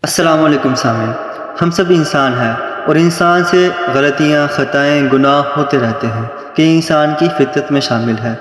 السلام علیکم سامعین، ہم سب انسان ہیں اور انسان سے غلطیاں، خطائیں، گناہ ہوتے رہتے ہیں کہ انسان کی فطرت میں شامل ہے،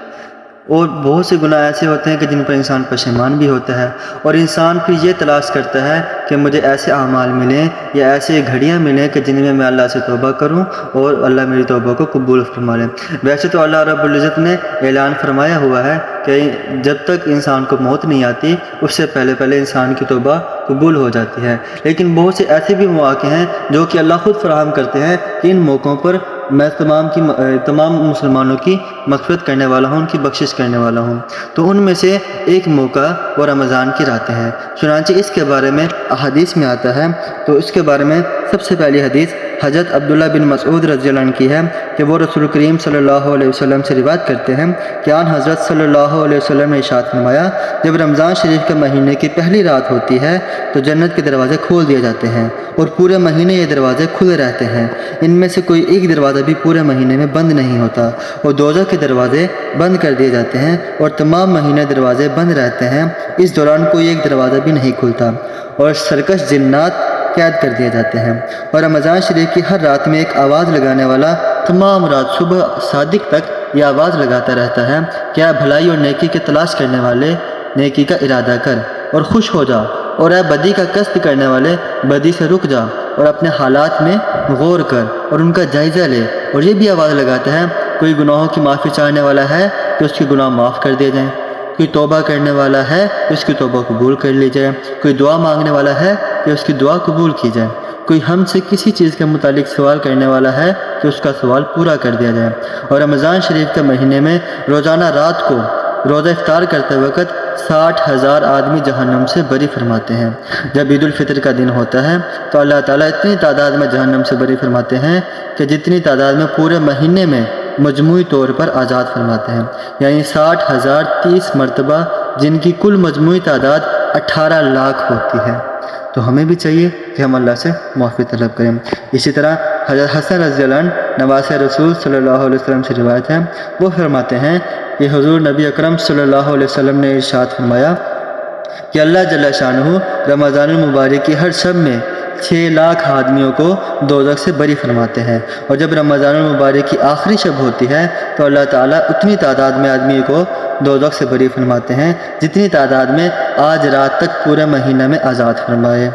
اور بہت سے گناہ ایسے ہوتے ہیں کہ جن پر انسان پشیمان بھی ہوتا ہے، اور انسان پھر یہ تلاش کرتا ہے کہ مجھے ایسے اعمال ملیں یا ایسے گھڑیاں ملیں کہ جن میں اللہ سے توبہ کروں اور اللہ میری توبہ کو قبول فرما لے۔ ویسے تو اللہ رب العزت نے اعلان فرمایا ہوا ہے کہ جب تک انسان کو موت نہیں آتی اس سے پہلے انسان کی توبہ قبول ہو جاتی ہے، لیکن بہت سے ایسے بھی مواقع ہیں جو کہ اللہ خود فراہم کرتے ہیں کہ ان موقعوں پر میں تمام مسلمانوں کی مغفرت کرنے والا ہوں، ان کی بخشش کرنے والا ہوں۔ تو ان میں سے ایک موقع وہ رمضان کی راتیں ہیں۔ چنانچہ اس کے بارے میں احادیث میں آتا ہے، تو اس کے بارے میں سب سے پہلی حدیث حضرت عبداللہ بن مسعود رضی اللہ عنہ کی ہے کہ وہ رسول کریم صلی اللہ علیہ وسلم سے روایت کرتے ہیں کہ آن حضرت صلی اللہ علیہ وسلم نے ارشاد فرمایا، جب رمضان شریف کے مہینے کی پہلی رات ہوتی ہے تو جنت کے دروازے کھول دیے جاتے ہیں اور پورے مہینے یہ دروازے کھلے رہتے ہیں، ان میں سے کوئی ایک دروازہ بھی پورے مہینے میں بند نہیں ہوتا، اور دوزخ کے دروازے بند کر دیے جاتے ہیں اور تمام مہینے دروازے بند رہتے ہیں، اس دوران کوئی ایک دروازہ بھی نہیں کھلتا، اور سرکش جنات قید کر دیے جاتے ہیں۔ اور رمضان شریف کی ہر رات میں ایک آواز لگانے والا تمام رات صبح صادق تک یہ آواز لگاتا رہتا ہے کہ اے بھلائی اور نیکی کے تلاش کرنے والے، نیکی کا ارادہ کر اور خوش ہو جا، اور اے بدی کا قصد کرنے والے، بدی سے رک جا اور اپنے حالات میں غور کر اور ان کا جائزہ لے۔ اور یہ بھی آواز لگاتا ہے، کوئی گناہوں کی معافی چاہنے والا ہے کہ اس کے گناہ معاف کر دیے جائیں، کوئی توبہ کرنے والا ہے کہ اس کی توبہ قبول کر لی جائے، کوئی دعا مانگنے والا ہے کہ اس کی دعا قبول کی جائے، کوئی ہم سے کسی چیز کے متعلق سوال کرنے والا ہے کہ اس کا سوال پورا کر دیا جائے۔ اور رمضان شریف کے مہینے میں روزانہ رات کو روزہ افطار کرتے وقت 60,000 آدمی جہنم سے بری فرماتے ہیں۔ جب عید الفطر کا دن ہوتا ہے تو اللہ تعالیٰ اتنی تعداد میں جہنم سے بری فرماتے ہیں کہ جتنی تعداد میں پورے مہینے میں مجموعی طور پر آزاد فرماتے ہیں، یعنی 60,000 30 مرتبہ، جن کی کل مجموعی تعداد 18 لاکھ ہوتی ہے۔ تو ہمیں بھی چاہیے کہ ہم اللہ سے معافی طلب کریں۔ اسی طرح حضرت حسن رضی اللہ عنہ نواسہ رسول صلی اللہ علیہ وسلم سے روایت ہے، وہ فرماتے ہیں کہ حضور نبی اکرم صلی اللہ علیہ وسلم نے ارشاد فرمایا کہ اللہ جل شانہ رمضان المبارک کی ہر شب میں 6 لاکھ آدمیوں کو دوزخ سے بری فرماتے ہیں، اور جب رمضان المبارک کی آخری شب ہوتی ہے تو اللہ تعالیٰ اتنی تعداد میں آدمی کو دوزخ سے بری فرماتے ہیں جتنی تعداد میں آج رات تک پورے مہینہ میں آزاد فرمائے۔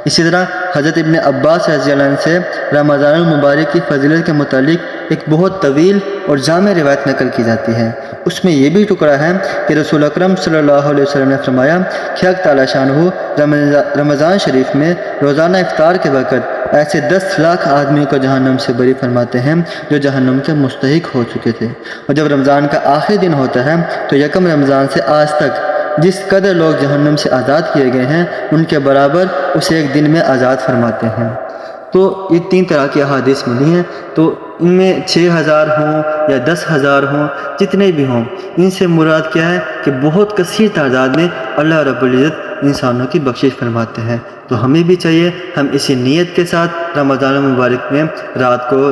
اسی طرح حضرت ابن عباس رضی اللہ عنہ سے رمضان المبارک کی فضیلت کے متعلق ایک بہت طویل اور جامع روایت نقل کی جاتی ہے۔ اس میں یہ بھی ٹکڑا ہے کہ رسول اکرم صلی اللہ علیہ وسلم نے فرمایا کہ حق تعالیٰ شانہ رمضان شریف میں روزانہ افطار کے وقت ایسے 10 لاکھ آدمیوں کو جہنم سے بری فرماتے ہیں جو جہنم کے مستحق ہو چکے تھے، اور جب رمضان کا آخری دن ہوتا ہے تو یکم رمضان سے آج تک جس قدر لوگ جہنم سے آزاد کیے گئے ہیں ان کے برابر اسے ایک دن میں آزاد فرماتے ہیں۔ تو یہ 3 طرح کی احادیث ملی ہیں، تو ان میں 6,000 ہوں یا 10,000 ہوں، جتنے بھی ہوں، ان سے مراد کیا ہے کہ بہت کثیر تعداد میں اللہ رب العزت انسانوں کی بخشش فرماتے ہیں۔ تو ہمیں بھی چاہیے ہم اسی نیت کے ساتھ رمضان المبارک میں رات کو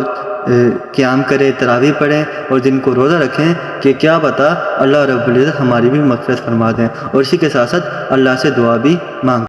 قیام کریں، تراویح پڑھیں اور دن کو روزہ رکھیں کہ کیا پتہ اللہ رب العزت ہماری بھی مغفرت فرما دیں، اور اسی کے ساتھ ساتھ اللہ سے دعا بھی مانگیں۔